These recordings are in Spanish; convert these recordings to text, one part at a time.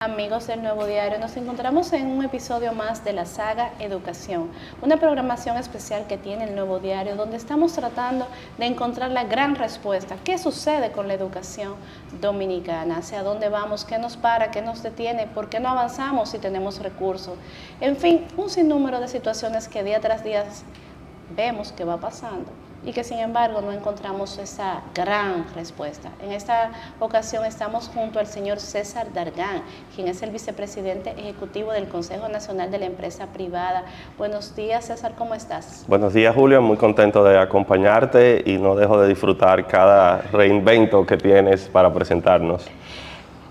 Amigos del Nuevo Diario, nos encontramos en un episodio más de la saga Educación, una programación especial que tiene el Nuevo Diario, donde estamos tratando de encontrar la gran respuesta. ¿Qué sucede con la educación dominicana? ¿Hacia dónde vamos? ¿Qué nos para? ¿Qué nos detiene? ¿Por qué no avanzamos si tenemos recursos? En fin, un sinnúmero de situaciones que día tras día vemos que va pasando y que sin embargo no encontramos esa gran respuesta. En esta ocasión estamos junto al señor César Dargan, quien es el vicepresidente ejecutivo del Consejo Nacional de la Empresa Privada. Buenos días, César, ¿cómo estás? Buenos días, Julio, muy contento de acompañarte y no dejo de disfrutar cada reinvento que tienes para presentarnos.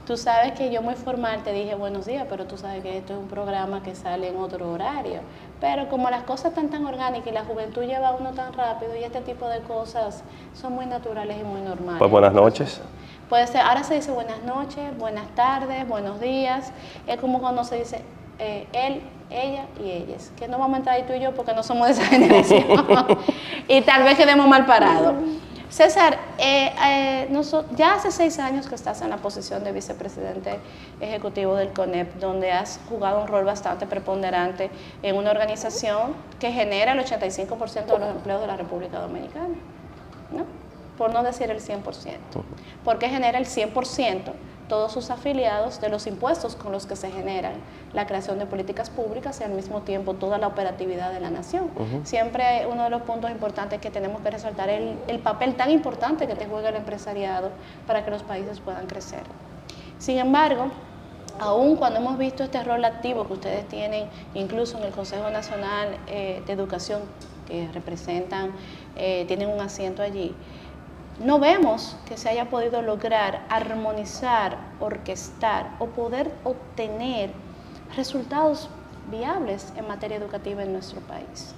Tú sabes que yo muy formal te dije buenos días, pero tú sabes que esto es un programa que sale en otro horario. Pero como las cosas están tan orgánicas y la juventud lleva a uno tan rápido y este tipo de cosas son muy naturales y muy normales. Pues buenas noches. Puede ser, ahora se dice buenas noches, buenas tardes, buenos días. Es como cuando se dice él, ella y ellas. Que no vamos a entrar ahí tú y yo porque no somos de esa generación. Y tal vez quedemos mal parados. César, ya hace 6 años que estás en la posición de vicepresidente ejecutivo del CONEP, donde has jugado un rol bastante preponderante en una organización que genera el 85% de los empleos de la República Dominicana, ¿no? Por no decir el 100%, porque genera el 100% todos sus afiliados de los impuestos con los que se generan la creación de políticas públicas y al mismo tiempo toda la operatividad de la nación. Siempre uno de los puntos importantes que tenemos que resaltar es el papel tan importante que te juega el empresariado para que los países puedan crecer. Sin embargo, aún cuando hemos visto este rol activo que ustedes tienen, incluso en el Consejo Nacional de Educación, que representan, tienen un asiento allí, no vemos que se haya podido lograr armonizar, orquestar o poder obtener resultados viables en materia educativa en nuestro país.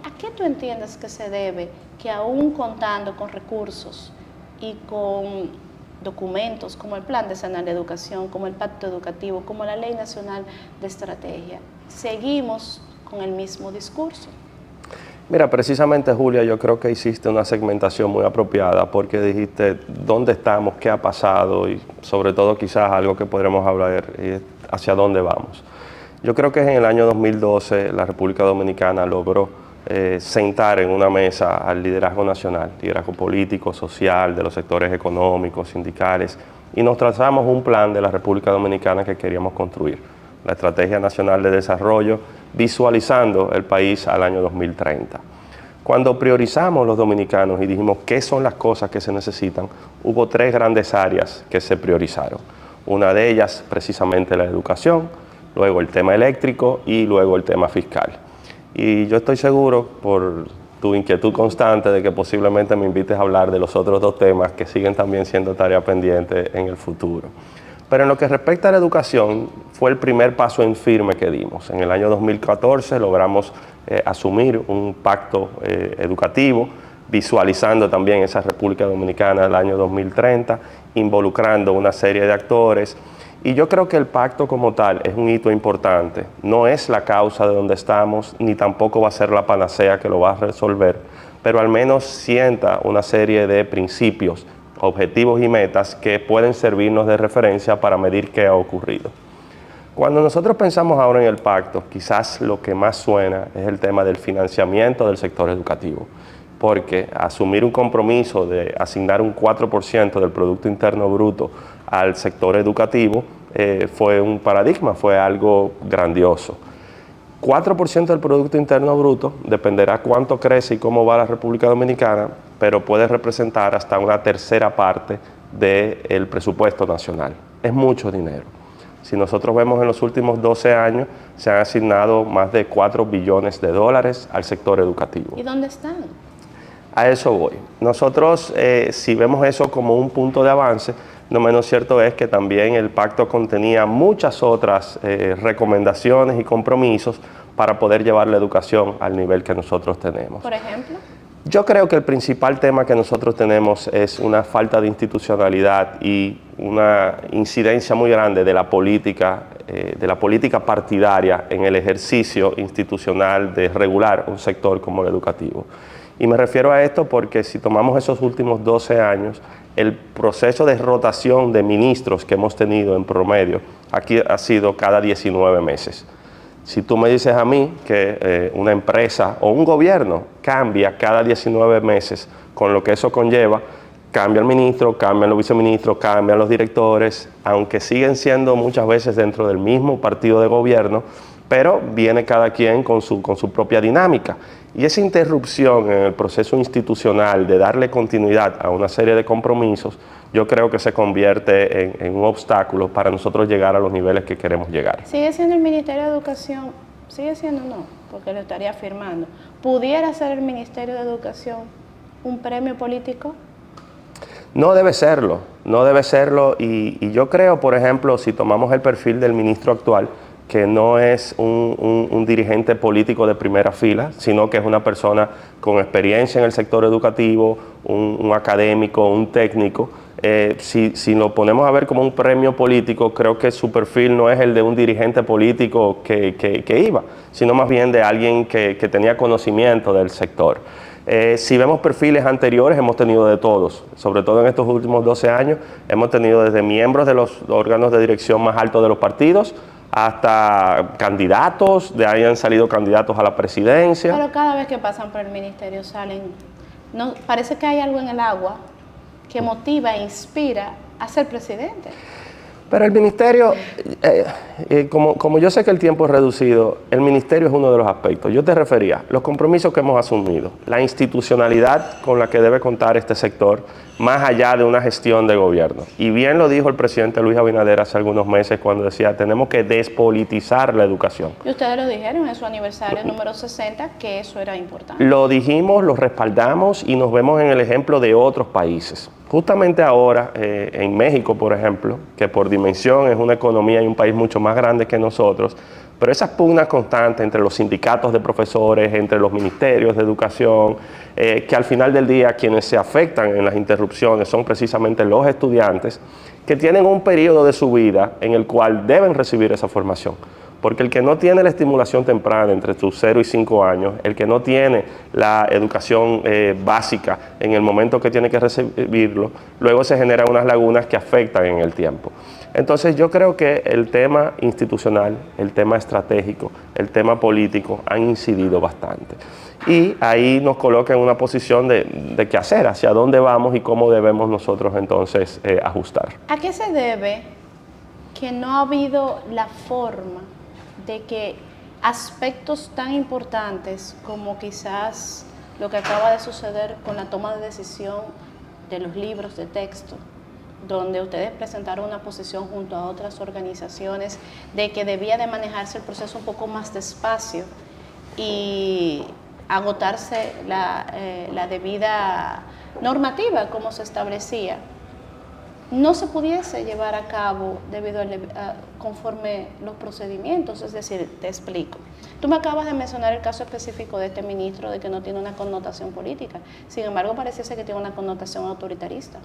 ¿A qué tú entiendes que se debe que aún contando con recursos y con documentos como el Plan Decenal de Educación, como el Pacto Educativo, como la Ley Nacional de Estrategia, seguimos con el mismo discurso? Mira, precisamente, Julia, yo creo que hiciste una segmentación muy apropiada porque dijiste dónde estamos, qué ha pasado y sobre todo quizás algo que podremos hablar hacia dónde vamos. Yo creo que en el año 2012 la República Dominicana logró sentar en una mesa al liderazgo nacional, liderazgo político, social, de los sectores económicos, sindicales, y nos trazamos un plan de la República Dominicana que queríamos construir, la Estrategia Nacional de Desarrollo, visualizando el país al año 2030. Cuando priorizamos los dominicanos y dijimos qué son las cosas que se necesitan, hubo 3 grandes áreas que se priorizaron. Una de ellas, precisamente, la educación, luego el tema eléctrico y luego el tema fiscal. Y yo estoy seguro, por tu inquietud constante, de que posiblemente me invites a hablar de los otros 2 temas que siguen también siendo tarea pendiente en el futuro. Pero en lo que respecta a la educación, fue el primer paso en firme que dimos. En el año 2014 logramos asumir un pacto educativo, visualizando también esa República Dominicana del año 2030, involucrando una serie de actores. Y yo creo que el pacto como tal es un hito importante. No es la causa de donde estamos, ni tampoco va a ser la panacea que lo va a resolver, pero al menos sienta una serie de principios, objetivos y metas que pueden servirnos de referencia para medir qué ha ocurrido. Cuando nosotros pensamos ahora en el pacto, quizás lo que más suena es el tema del financiamiento del sector educativo, porque asumir un compromiso de asignar un 4% del Producto Interno Bruto al sector educativo fue un paradigma, fue algo grandioso. 4% del Producto Interno Bruto dependerá cuánto crece y cómo va la República Dominicana, pero puede representar hasta una tercera parte del presupuesto nacional. Es mucho dinero. Si nosotros vemos en los últimos 12 años, se han asignado más de 4 billones de dólares al sector educativo. ¿Y dónde están? A eso voy. Nosotros, si vemos eso como un punto de avance, no menos cierto es que también el pacto contenía muchas otras recomendaciones y compromisos para poder llevar la educación al nivel que nosotros tenemos. Por ejemplo, yo creo que el principal tema que nosotros tenemos es una falta de institucionalidad y una incidencia muy grande de la política partidaria en el ejercicio institucional de regular un sector como el educativo. Y me refiero a esto porque si tomamos esos últimos 12 años, el proceso de rotación de ministros que hemos tenido en promedio aquí ha sido cada 19 meses. Si tú me dices a mí que una empresa o un gobierno cambia cada 19 meses, con lo que eso conlleva, cambia el ministro, cambian los viceministros, cambian los directores, aunque siguen siendo muchas veces dentro del mismo partido de gobierno, pero viene cada quien con su propia dinámica. Y esa interrupción en el proceso institucional de darle continuidad a una serie de compromisos, yo creo que se convierte en un obstáculo para nosotros llegar a los niveles que queremos llegar. ¿Sigue siendo el Ministerio de Educación? ¿Sigue siendo no? Porque lo estaría afirmando. ¿Pudiera ser el Ministerio de Educación un premio político? No debe serlo, no debe serlo. Y yo creo, por ejemplo, si tomamos el perfil del ministro actual, que no es un dirigente político de primera fila, sino que es una persona con experiencia en el sector educativo, un académico, un técnico. Si lo ponemos a ver como un premio político, creo que su perfil no es el de un dirigente político que iba, sino más bien de alguien que tenía conocimiento del sector. Si vemos perfiles anteriores, hemos tenido de todos, sobre todo en estos últimos 12 años, hemos tenido desde miembros de los órganos de dirección más altos de los partidos, hasta candidatos, de ahí han salido candidatos a la presidencia. Pero cada vez que pasan por el ministerio salen, no, parece que hay algo en el agua que motiva e inspira a ser presidente. Pero el ministerio, como yo sé que el tiempo es reducido, el ministerio es uno de los aspectos. Yo te refería, los compromisos que hemos asumido, la institucionalidad con la que debe contar este sector, más allá de una gestión de gobierno. Y bien lo dijo el presidente Luis Abinader hace algunos meses cuando decía, tenemos que despolitizar la educación. Y ustedes lo dijeron en su aniversario número 60, que eso era importante. Lo dijimos, lo respaldamos y nos vemos en el ejemplo de otros países. Justamente ahora, en México, por ejemplo, que por dimensión es una economía y un país mucho más grande que nosotros, pero esas pugnas constantes entre los sindicatos de profesores, entre los ministerios de educación, que al final del día quienes se afectan en las interrupciones son precisamente los estudiantes, que tienen un periodo de su vida en el cual deben recibir esa formación. Porque el que no tiene la estimulación temprana entre sus 0 y 5 años, el que no tiene la educación básica en el momento que tiene que recibirlo, luego se generan unas lagunas que afectan en el tiempo. Entonces yo creo que el tema institucional, el tema estratégico, el tema político han incidido bastante. Y ahí nos coloca en una posición de qué hacer, hacia dónde vamos y cómo debemos nosotros entonces ajustar. ¿A qué se debe que no ha habido la forma de que aspectos tan importantes como quizás lo que acaba de suceder con la toma de decisión de los libros de texto, donde ustedes presentaron una posición junto a otras organizaciones de que debía de manejarse el proceso un poco más despacio y agotarse la debida normativa como se establecía, no se pudiese llevar a cabo debido conforme los procedimientos? Es decir, te explico. Tú me acabas de mencionar el caso específico de este ministro de que no tiene una connotación política. Sin embargo, pareciese que tiene una connotación autoritarista.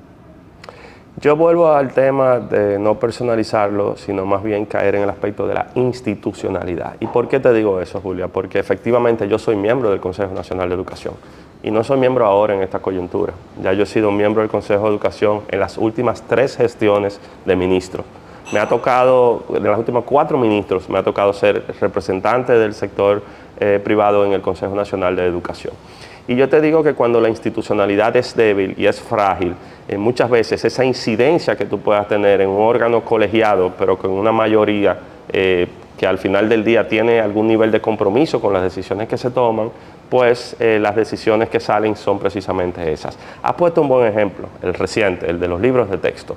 Yo vuelvo al tema de no personalizarlo, sino más bien caer en el aspecto de la institucionalidad. ¿Y por qué te digo eso, Julia? Porque efectivamente yo soy miembro del Consejo Nacional de Educación y no soy miembro ahora en esta coyuntura. Ya yo he sido miembro del Consejo de Educación en las últimas 3 gestiones de ministro. Me ha tocado, de las últimas 4 ministros, me ha tocado ser representante del sector privado en el Consejo Nacional de Educación. Y yo te digo que cuando la institucionalidad es débil y es frágil, muchas veces esa incidencia que tú puedas tener en un órgano colegiado, pero con una mayoría que al final del día tiene algún nivel de compromiso con las decisiones que se toman, pues las decisiones que salen son precisamente esas. Has puesto un buen ejemplo, el reciente, el de los libros de texto.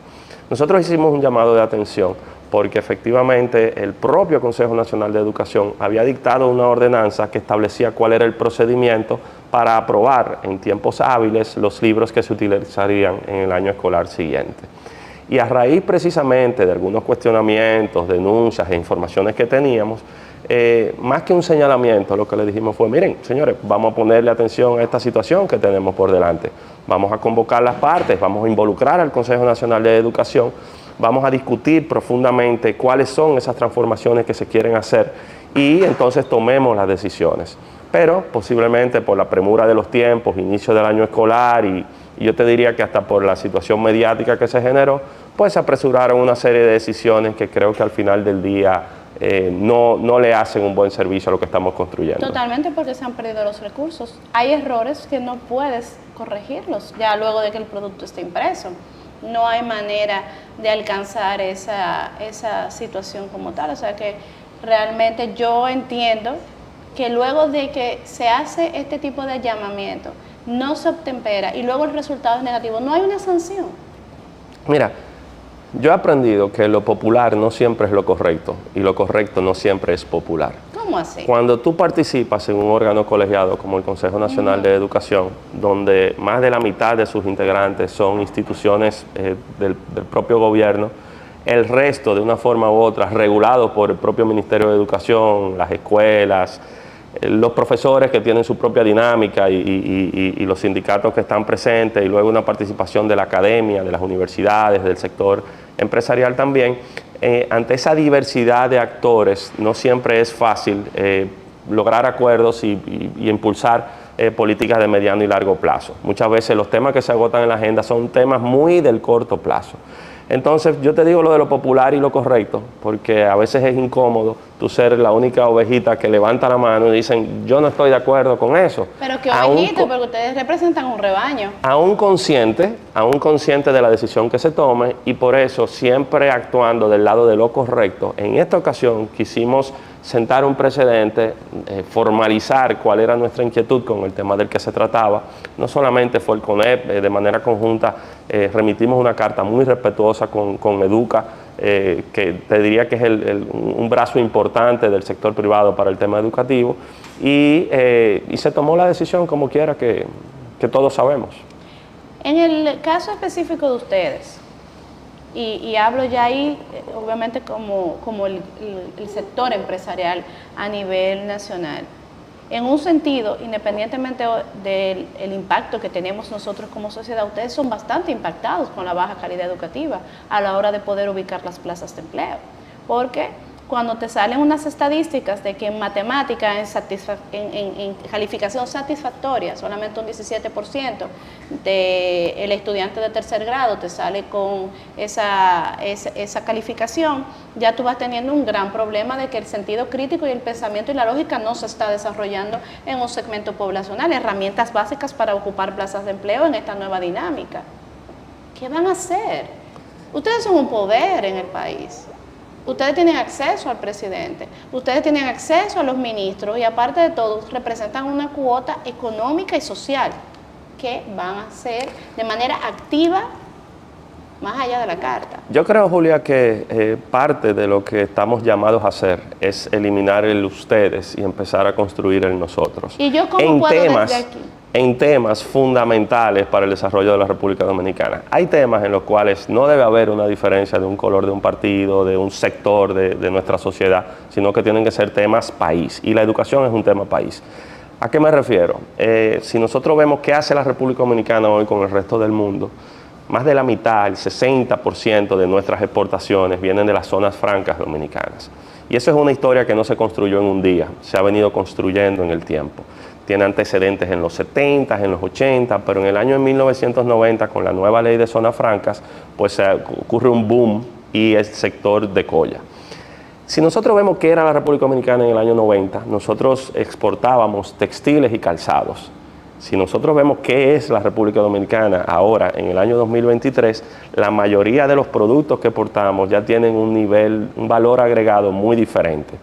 Nosotros hicimos un llamado de atención porque efectivamente el propio Consejo Nacional de Educación había dictado una ordenanza que establecía cuál era el procedimiento para aprobar en tiempos hábiles los libros que se utilizarían en el año escolar siguiente. Y a raíz precisamente de algunos cuestionamientos, denuncias e informaciones que teníamos, más que un señalamiento, lo que le dijimos fue, miren, señores, vamos a ponerle atención a esta situación que tenemos por delante. Vamos a convocar las partes, vamos a involucrar al Consejo Nacional de Educación, vamos a discutir profundamente cuáles son esas transformaciones que se quieren hacer y entonces tomemos las decisiones. Pero posiblemente por la premura de los tiempos, inicio del año escolar y y yo te diría que hasta por la situación mediática que se generó, pues se apresuraron una serie de decisiones que creo que al final del día no le hacen un buen servicio a lo que estamos construyendo. Totalmente, porque se han perdido los recursos. Hay errores que no puedes corregirlos ya luego de que el producto esté impreso. No hay manera de alcanzar esa situación como tal. O sea que realmente yo entiendo que luego de que se hace este tipo de llamamiento, no se obtempera y luego el resultado es negativo, no hay una sanción. Mira, yo he aprendido que lo popular no siempre es lo correcto y lo correcto no siempre es popular. ¿Cómo así? Cuando tú participas en un órgano colegiado como el Consejo Nacional de Educación, donde más de la mitad de sus integrantes son instituciones del propio gobierno, el resto, de una forma u otra, regulado por el propio Ministerio de Educación, las escuelas, los profesores que tienen su propia dinámica y los sindicatos que están presentes, y luego una participación de la academia, de las universidades, del sector empresarial también. Ante esa diversidad de actores no siempre es fácil lograr acuerdos y impulsar políticas de mediano y largo plazo. Muchas veces los temas que se agotan en la agenda son temas muy del corto plazo. Entonces yo te digo lo de lo popular y lo correcto, porque a veces es incómodo tú ser la única ovejita que levanta la mano y dicen, yo no estoy de acuerdo con eso. Pero qué ovejita, porque ustedes representan un rebaño. Aún consciente de la decisión que se tome, y por eso siempre actuando del lado de lo correcto. En esta ocasión quisimos sentar un precedente, formalizar cuál era nuestra inquietud con el tema del que se trataba. No solamente fue el CONEP, de manera conjunta remitimos una carta muy respetuosa con Educa, que te diría que es un brazo importante del sector privado para el tema educativo, y se tomó la decisión como quiera que todos sabemos. En el caso específico de ustedes, y hablo ya ahí, obviamente, como el sector empresarial a nivel nacional, en un sentido, independientemente del impacto que tenemos nosotros como sociedad, ustedes son bastante impactados con la baja calidad educativa a la hora de poder ubicar las plazas de empleo, porque cuando te salen unas estadísticas de que en matemática, en calificación satisfactoria, solamente un 17% del estudiante de tercer grado te sale con esa calificación, ya tú vas teniendo un gran problema de que el sentido crítico y el pensamiento y la lógica no se está desarrollando en un segmento poblacional, herramientas básicas para ocupar plazas de empleo en esta nueva dinámica. ¿Qué van a hacer? Ustedes son un poder en el país. Ustedes tienen acceso al presidente, ustedes tienen acceso a los ministros y aparte de todo representan una cuota económica y social. ¿Qué van a hacer de manera activa más allá de la carta? Yo creo, Julia, que parte de lo que estamos llamados a hacer es eliminar el ustedes y empezar a construir el nosotros. ¿Y yo cómo puedo desde aquí? En temas fundamentales para el desarrollo de la República Dominicana. Hay temas en los cuales no debe haber una diferencia de un color de un partido, de un sector de nuestra sociedad, sino que tienen que ser temas país, y la educación es un tema país. ¿A qué me refiero? Si nosotros vemos qué hace la República Dominicana hoy con el resto del mundo, más de la mitad, el 60% de nuestras exportaciones vienen de las zonas francas dominicanas. Y eso es una historia que no se construyó en un día, se ha venido construyendo en el tiempo. Tiene antecedentes en los 70, en los 80, pero en el año 1990, con la nueva ley de zonas francas, pues ocurre un boom y el sector decolla. Si nosotros vemos qué era la República Dominicana en el año 90, nosotros exportábamos textiles y calzados. Si nosotros vemos qué es la República Dominicana ahora, en el año 2023, la mayoría de los productos que exportamos ya tienen un valor agregado muy diferente.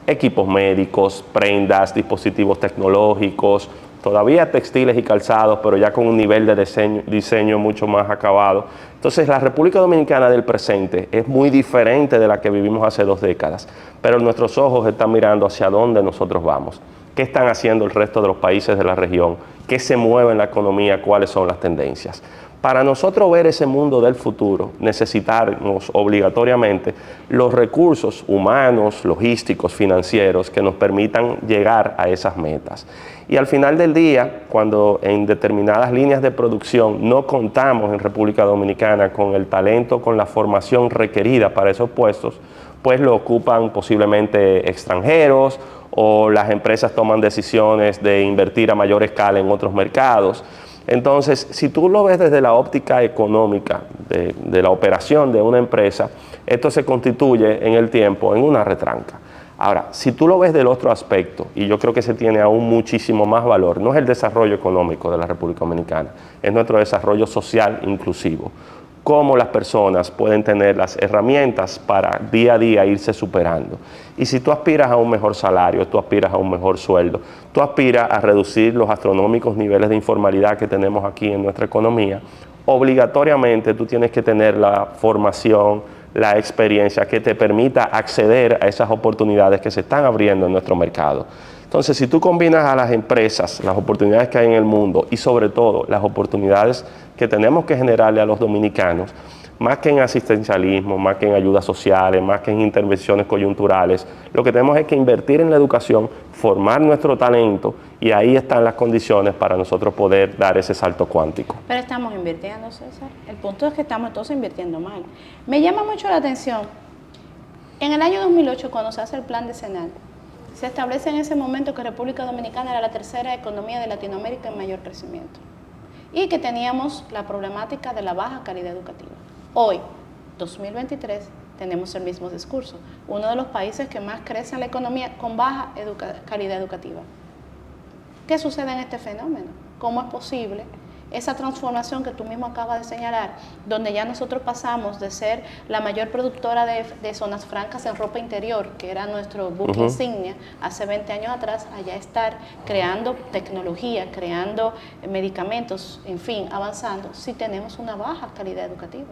Equipos médicos, prendas, dispositivos tecnológicos, todavía textiles y calzados, pero ya con un nivel de diseño mucho más acabado. Entonces, la República Dominicana del presente es muy diferente de la que vivimos hace 2 décadas, pero nuestros ojos están mirando hacia dónde nosotros vamos. ¿Qué están haciendo el resto de los países de la región? ¿Qué se mueve en la economía? ¿Cuáles son las tendencias? Para nosotros ver ese mundo del futuro, necesitamos obligatoriamente los recursos humanos, logísticos, financieros que nos permitan llegar a esas metas. Y al final del día, cuando en determinadas líneas de producción no contamos en República Dominicana con el talento, con la formación requerida para esos puestos, pues lo ocupan posiblemente extranjeros, o las empresas toman decisiones de invertir a mayor escala en otros mercados. Entonces, si tú lo ves desde la óptica económica de la operación de una empresa, esto se constituye en el tiempo en una retranca. Ahora, si tú lo ves del otro aspecto, y yo creo que se tiene aún muchísimo más valor, no es el desarrollo económico de la República Dominicana, es nuestro desarrollo social inclusivo. Cómo las personas pueden tener las herramientas para día a día irse superando. Y si tú aspiras a un mejor salario, tú aspiras a un mejor sueldo, tú aspiras a reducir los astronómicos niveles de informalidad que tenemos aquí en nuestra economía, obligatoriamente tú tienes que tener la formación, la experiencia que te permita acceder a esas oportunidades que se están abriendo en nuestro mercado. Entonces, si tú combinas a las empresas, las oportunidades que hay en el mundo y sobre todo las oportunidades que tenemos que generarle a los dominicanos, más que en asistencialismo, más que en ayudas sociales, más que en intervenciones coyunturales, lo que tenemos es que invertir en la educación, formar nuestro talento y ahí están las condiciones para nosotros poder dar ese salto cuántico. Pero estamos invirtiendo, César. El punto es que estamos entonces invirtiendo mal. Me llama mucho la atención, en el año 2008, cuando se hace el plan decenal, se establece en ese momento que República Dominicana era la tercera economía de Latinoamérica en mayor crecimiento y que teníamos la problemática de la baja calidad educativa. Hoy, 2023, tenemos el mismo discurso, uno de los países que más crece en la economía con baja calidad educativa. ¿Qué sucede en este fenómeno? ¿Cómo es posible esa transformación que tú mismo acabas de señalar, donde ya nosotros pasamos de ser la mayor productora de zonas francas en ropa interior, que era nuestro buque insignia hace 20 años atrás, a ya estar creando tecnología, creando medicamentos, en fin, avanzando, si tenemos una baja calidad educativa?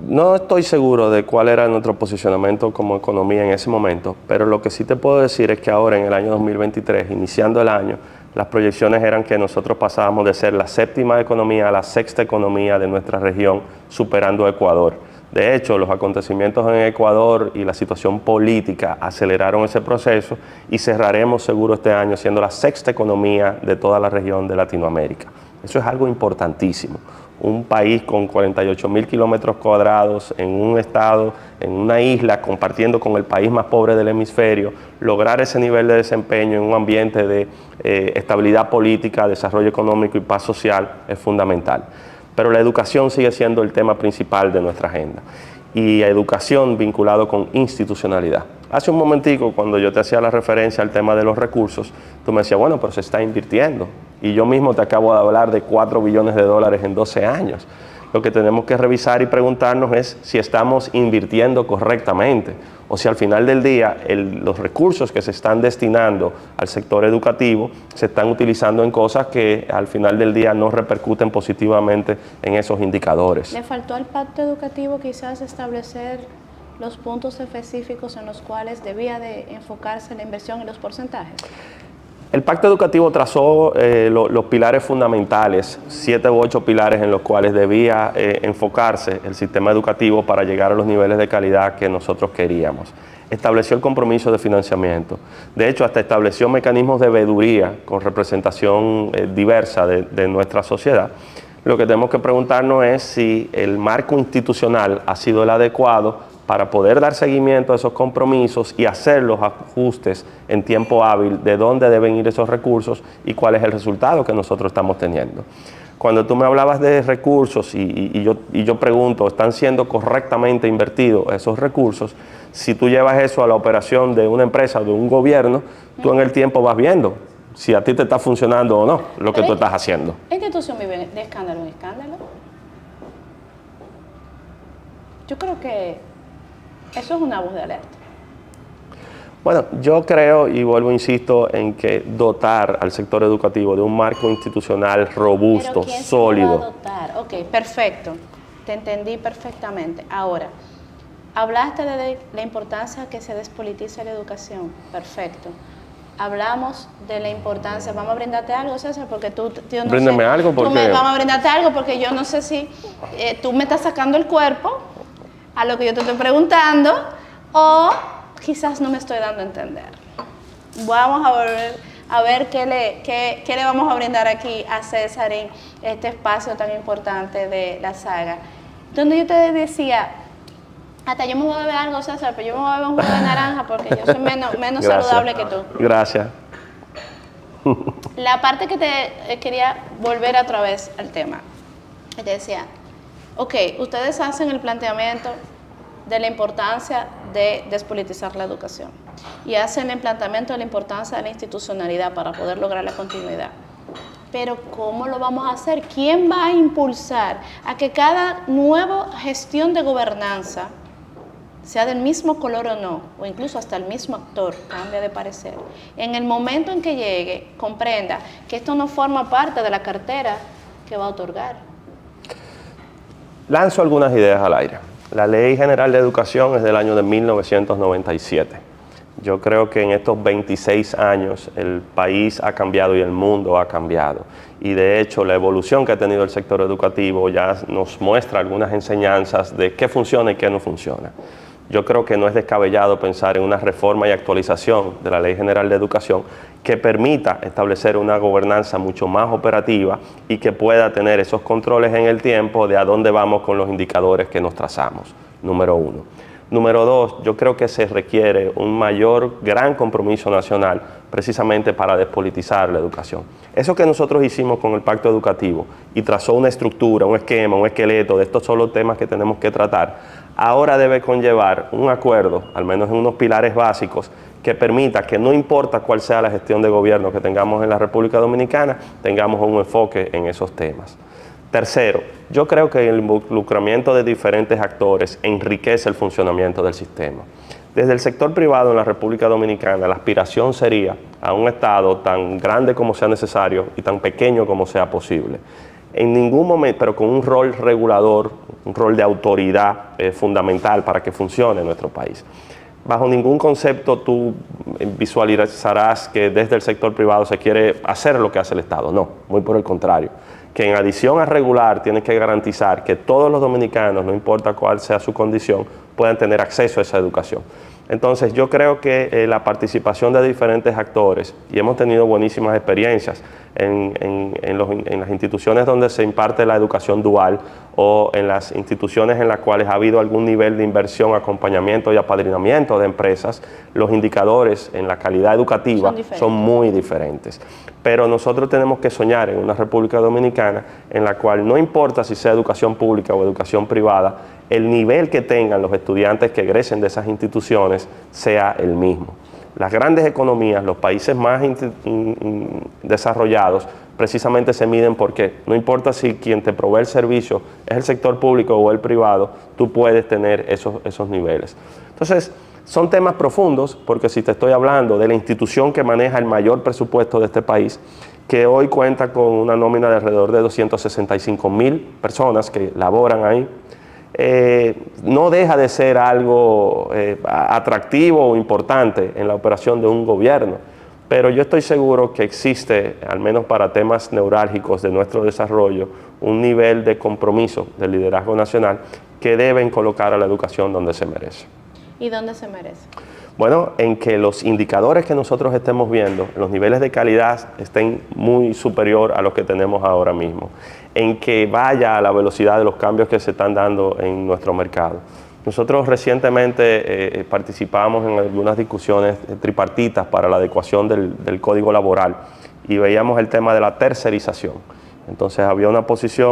No estoy seguro de cuál era nuestro posicionamiento como economía en ese momento, pero lo que sí te puedo decir es que ahora en el año 2023, iniciando el año, las proyecciones eran que nosotros pasábamos de ser la séptima economía a la sexta economía de nuestra región, superando a Ecuador. De hecho, los acontecimientos en Ecuador y la situación política aceleraron ese proceso y cerraremos seguro este año siendo la sexta economía de toda la región de Latinoamérica. Eso es algo importantísimo. Un país con 48.000 kilómetros cuadrados, en un estado, en una isla, compartiendo con el país más pobre del hemisferio, lograr ese nivel de desempeño en un ambiente de estabilidad política, desarrollo económico y paz social es fundamental. Pero la educación sigue siendo el tema principal de nuestra agenda. Y educación vinculado con institucionalidad. Hace un momentico, cuando yo te hacía la referencia al tema de los recursos, tú me decías, bueno, pero se está invirtiendo. Y yo mismo te acabo de hablar de 4 billones de dólares en 12 años. Lo que tenemos que revisar y preguntarnos es si estamos invirtiendo correctamente o si al final del día los recursos que se están destinando al sector educativo se están utilizando en cosas que al final del día no repercuten positivamente en esos indicadores. ¿Le faltó al pacto educativo quizás establecer los puntos específicos en los cuales debía de enfocarse la inversión y los porcentajes? El pacto educativo trazó los pilares fundamentales, 7 u 8 pilares en los cuales debía enfocarse el sistema educativo para llegar a los niveles de calidad que nosotros queríamos. Estableció el compromiso de financiamiento. De hecho, hasta estableció mecanismos de veeduría con representación diversa de nuestra sociedad. Lo que tenemos que preguntarnos es si el marco institucional ha sido el adecuado para poder dar seguimiento a esos compromisos y hacer los ajustes en tiempo hábil de dónde deben ir esos recursos y cuál es el resultado que nosotros estamos teniendo. Cuando tú me hablabas de recursos y yo pregunto, ¿están siendo correctamente invertidos esos recursos? Si tú llevas eso a la operación de una empresa o de un gobierno, tú en el tiempo vas viendo si a ti te está funcionando o no lo que tú estás haciendo. ¿Esta institución vive de escándalo en escándalo? Yo creo que eso es una voz de alerta. Bueno, yo creo y vuelvo, insisto, en que dotar al sector educativo de un marco institucional robusto, ¿Pero quién sólido. se lo va a dotar? Ok, perfecto. Te entendí perfectamente. Ahora, hablaste de la importancia que se despolitice la educación. Perfecto. Hablamos de la importancia. Vamos a brindarte algo, César, porque tú no Bríndeme sé, algo porque... Vamos a brindarte algo porque yo no sé si tú me estás sacando el cuerpo a lo que yo te estoy preguntando, o quizás no me estoy dando a entender. Vamos a ver qué le vamos a brindar aquí a César en este espacio tan importante de la saga. Donde yo te decía, hasta yo me voy a beber algo, César, pero yo me voy a beber un jugo de naranja porque yo soy menos saludable que tú. Gracias. La parte que te quería volver otra vez al tema. Te decía, ok, ustedes hacen el planteamiento de la importancia de despolitizar la educación y hacen el planteamiento de la importancia de la institucionalidad para poder lograr la continuidad. Pero ¿cómo lo vamos a hacer? ¿Quién va a impulsar a que cada nueva gestión de gobernanza, sea del mismo color o no, o incluso hasta el mismo actor cambie de parecer, en el momento en que llegue, comprenda que esto no forma parte de la cartera que va a otorgar? Lanzo algunas ideas al aire. La Ley General de Educación es del año de 1997. Yo creo que en estos 26 años el país ha cambiado y el mundo ha cambiado. Y de hecho la evolución que ha tenido el sector educativo ya nos muestra algunas enseñanzas de qué funciona y qué no funciona. Yo creo que no es descabellado pensar en una reforma y actualización de la Ley General de Educación que permita establecer una gobernanza mucho más operativa y que pueda tener esos controles en el tiempo de a dónde vamos con los indicadores que nos trazamos, número uno. Número dos, yo creo que se requiere un gran compromiso nacional precisamente para despolitizar la educación. Eso que nosotros hicimos con el Pacto Educativo y trazó una estructura, un esquema, un esqueleto de estos son los temas que tenemos que tratar, ahora debe conllevar un acuerdo, al menos en unos pilares básicos, que permita que no importa cuál sea la gestión de gobierno que tengamos en la República Dominicana, tengamos un enfoque en esos temas. Tercero, yo creo que el involucramiento de diferentes actores enriquece el funcionamiento del sistema. Desde el sector privado en la República Dominicana, la aspiración sería a un Estado tan grande como sea necesario y tan pequeño como sea posible. En ningún momento, pero con un rol regulador, un rol de autoridad fundamental para que funcione en nuestro país. Bajo ningún concepto tú visualizarás que desde el sector privado se quiere hacer lo que hace el Estado. No, muy por el contrario. Que en adición a regular tiene que garantizar que todos los dominicanos, no importa cuál sea su condición, puedan tener acceso a esa educación. Entonces yo creo que la participación de diferentes actores, y hemos tenido buenísimas experiencias en las instituciones donde se imparte la educación dual o en las instituciones en las cuales ha habido algún nivel de inversión, acompañamiento y apadrinamiento de empresas, los indicadores en la calidad educativa son muy diferentes. Pero nosotros tenemos que soñar en una República Dominicana en la cual no importa si sea educación pública o educación privada, el nivel que tengan los estudiantes que egresen de esas instituciones sea el mismo. Las grandes economías, los países más desarrollados, precisamente se miden porque no importa si quien te provee el servicio es el sector público o el privado, tú puedes tener esos niveles. Entonces, son temas profundos porque si te estoy hablando de la institución que maneja el mayor presupuesto de este país, que hoy cuenta con una nómina de alrededor de 265,000 personas que laboran ahí, no deja de ser algo atractivo o importante en la operación de un gobierno, pero yo estoy seguro que existe, al menos para temas neurálgicos de nuestro desarrollo, un nivel de compromiso del liderazgo nacional que deben colocar a la educación donde se merece. ¿Y dónde se merece? Bueno, en que los indicadores que nosotros estemos viendo, los niveles de calidad estén muy superior a los que tenemos ahora mismo, en que vaya a la velocidad de los cambios que se están dando en nuestro mercado. Nosotros recientemente participamos en algunas discusiones tripartitas para la adecuación del Código Laboral y veíamos el tema de la tercerización. Entonces había una posición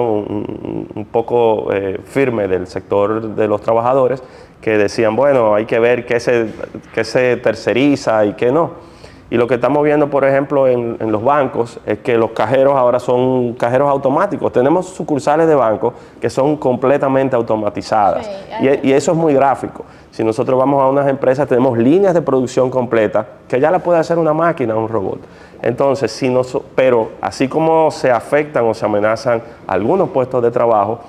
un poco firme del sector de los trabajadores que decían, bueno, hay que ver qué se terceriza y qué no. Y lo que estamos viendo, por ejemplo, en los bancos es que los cajeros ahora son cajeros automáticos. Tenemos sucursales de bancos que son completamente automatizadas. Sí, y eso es muy gráfico. Si nosotros vamos a unas empresas, tenemos líneas de producción completas que ya la puede hacer una máquina, un robot. Entonces, pero así como se afectan o se amenazan algunos puestos de trabajo,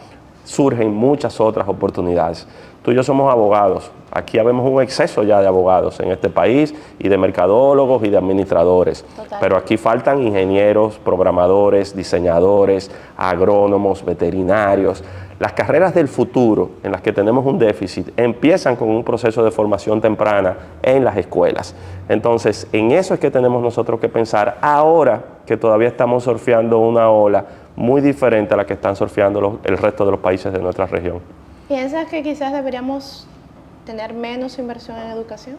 surgen muchas otras oportunidades. Tú y yo somos abogados. Aquí habemos un exceso ya de abogados en este país y de mercadólogos y de administradores. Total. Pero aquí faltan ingenieros, programadores, diseñadores, agrónomos, veterinarios. Las carreras del futuro en las que tenemos un déficit empiezan con un proceso de formación temprana en las escuelas. Entonces, en eso es que tenemos nosotros que pensar ahora que todavía estamos surfeando una ola muy diferente a la que están surfeando el resto de los países de nuestra región. ¿Piensas que quizás deberíamos tener menos inversión en educación?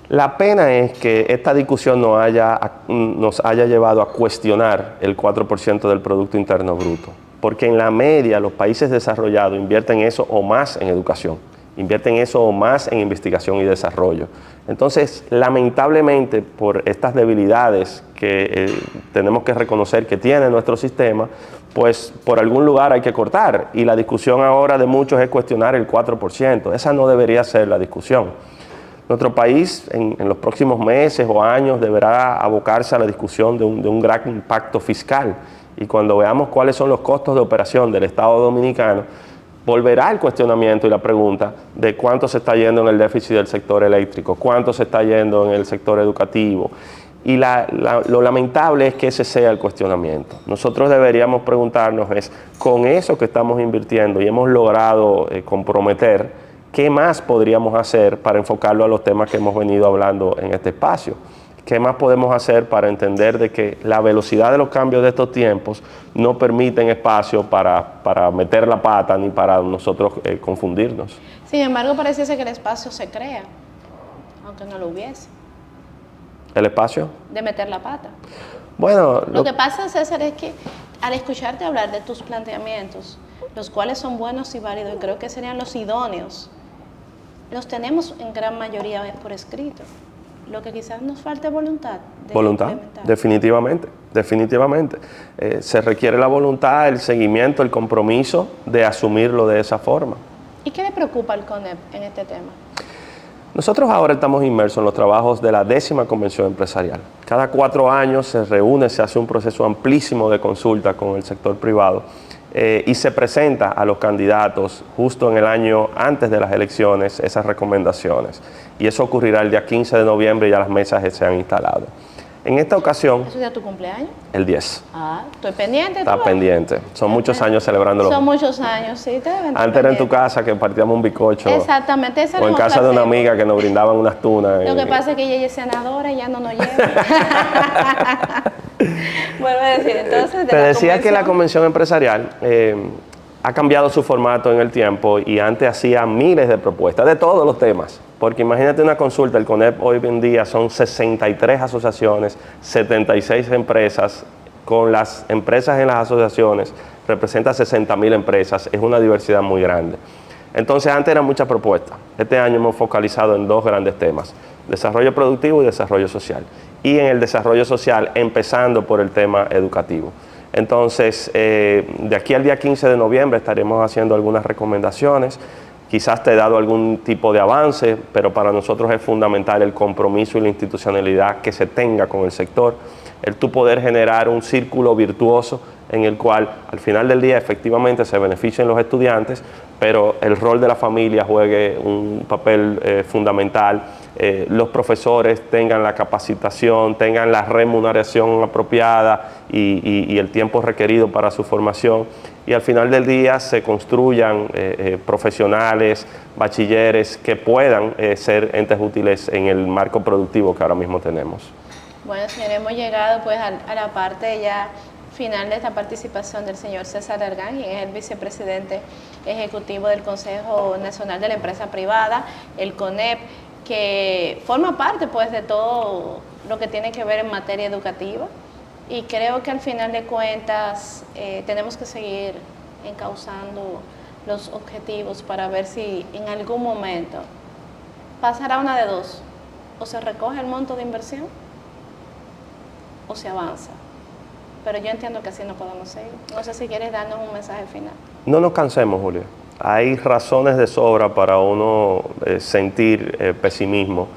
La pena es que esta discusión nos haya llevado a cuestionar el 4% del Producto Interno Bruto, porque en la media los países desarrollados invierten eso o más en educación, invierten eso o más en investigación y desarrollo. Entonces, lamentablemente, por estas debilidades que tenemos que reconocer que tiene nuestro sistema, pues por algún lugar hay que cortar, y la discusión ahora de muchos es cuestionar el 4%. Esa no debería ser la discusión. Nuestro país en los próximos meses o años deberá abocarse a la discusión de un gran impacto fiscal, y cuando veamos cuáles son los costos de operación del Estado Dominicano, volverá el cuestionamiento y la pregunta de cuánto se está yendo en el déficit del sector eléctrico, cuánto se está yendo en el sector educativo. Y lo lamentable es que ese sea el cuestionamiento. Nosotros deberíamos preguntarnos con eso que estamos invirtiendo y hemos logrado comprometer, ¿qué más podríamos hacer para enfocarlo a los temas que hemos venido hablando en este espacio? ¿Qué más podemos hacer para entender de que la velocidad de los cambios de estos tiempos no permiten espacio para meter la pata ni para nosotros confundirnos? Sin embargo, pareciese que el espacio se crea, aunque no lo hubiese. ¿El espacio? De meter la pata. Bueno, Lo que pasa, César, es que al escucharte hablar de tus planteamientos, los cuales son buenos y válidos, y creo que serían los idóneos, los tenemos en gran mayoría por escrito. Lo que quizás nos falte voluntad. Voluntad, definitivamente, definitivamente. Se requiere la voluntad, el seguimiento, el compromiso de asumirlo de esa forma. ¿Y qué le preocupa al CONEP en este tema? Nosotros ahora estamos inmersos en los trabajos de la 10ª Convención Empresarial. Cada 4 años se reúne, se hace un proceso amplísimo de consulta con el sector privado y se presenta a los candidatos justo en el año antes de las elecciones esas recomendaciones. Y eso ocurrirá el día 15 de noviembre y ya las mesas se han instalado. En esta ocasión... ¿Eso es ya tu cumpleaños? El 10. Ah, estoy pendiente. Está pendiente. Son muchos años celebrándolo. Son muchos años, sí. Antes era en tu casa que partíamos un bizcocho. Exactamente. Esa o en casa de una amiga que nos brindaban unas tunas. Lo que pasa es que ella es senadora y ya no nos lleva. Vuelvo a decir, entonces... Te decía que la convención empresarial ha cambiado su formato en el tiempo y antes hacía miles de propuestas de todos los temas. Porque imagínate una consulta, el CONEP hoy en día son 63 asociaciones, 76 empresas, con las empresas en las asociaciones, representa 60.000 empresas, es una diversidad muy grande. Entonces antes eran muchas propuestas, este año hemos focalizado en 2 grandes temas, desarrollo productivo y desarrollo social. Y en el desarrollo social, empezando por el tema educativo. Entonces, de aquí al día 15 de noviembre estaremos haciendo algunas recomendaciones. Quizás te he dado algún tipo de avance, pero para nosotros es fundamental el compromiso y la institucionalidad que se tenga con el sector, el tú poder generar un círculo virtuoso en el cual al final del día efectivamente se beneficien los estudiantes, pero el rol de la familia juegue un papel fundamental, los profesores tengan la capacitación, tengan la remuneración apropiada y el tiempo requerido para su formación, y al final del día se construyan profesionales, bachilleres que puedan ser entes útiles en el marco productivo que ahora mismo tenemos. Bueno, señor, hemos llegado pues a la parte ya final de esta participación del señor César Argán, quien es el vicepresidente ejecutivo del Consejo Nacional de la Empresa Privada, el CONEP, que forma parte pues de todo lo que tiene que ver en materia educativa, y creo que al final de cuentas tenemos que seguir encauzando los objetivos para ver si en algún momento pasará una de dos: o se recoge el monto de inversión o se avanza. Pero yo entiendo que así no podemos seguir. No sé si quieres darnos un mensaje final. No nos cansemos, Julio. Hay razones de sobra para uno sentir pesimismo.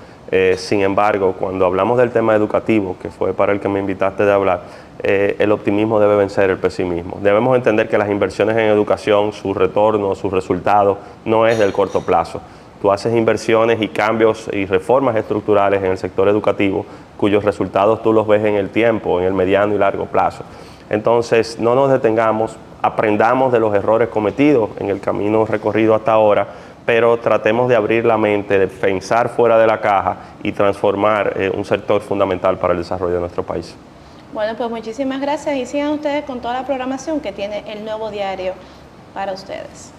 Sin embargo, cuando hablamos del tema educativo, que fue para el que me invitaste de hablar, el optimismo debe vencer el pesimismo. Debemos entender que las inversiones en educación, su retorno, sus resultados, no es del corto plazo. Tú haces inversiones y cambios y reformas estructurales en el sector educativo cuyos resultados tú los ves en el tiempo, en el mediano y largo plazo. Entonces, no nos detengamos, aprendamos de los errores cometidos en el camino recorrido hasta ahora, pero tratemos de abrir la mente, de pensar fuera de la caja y transformar un sector fundamental para el desarrollo de nuestro país. Bueno, pues muchísimas gracias y sigan ustedes con toda la programación que tiene el Nuevo Diario para ustedes.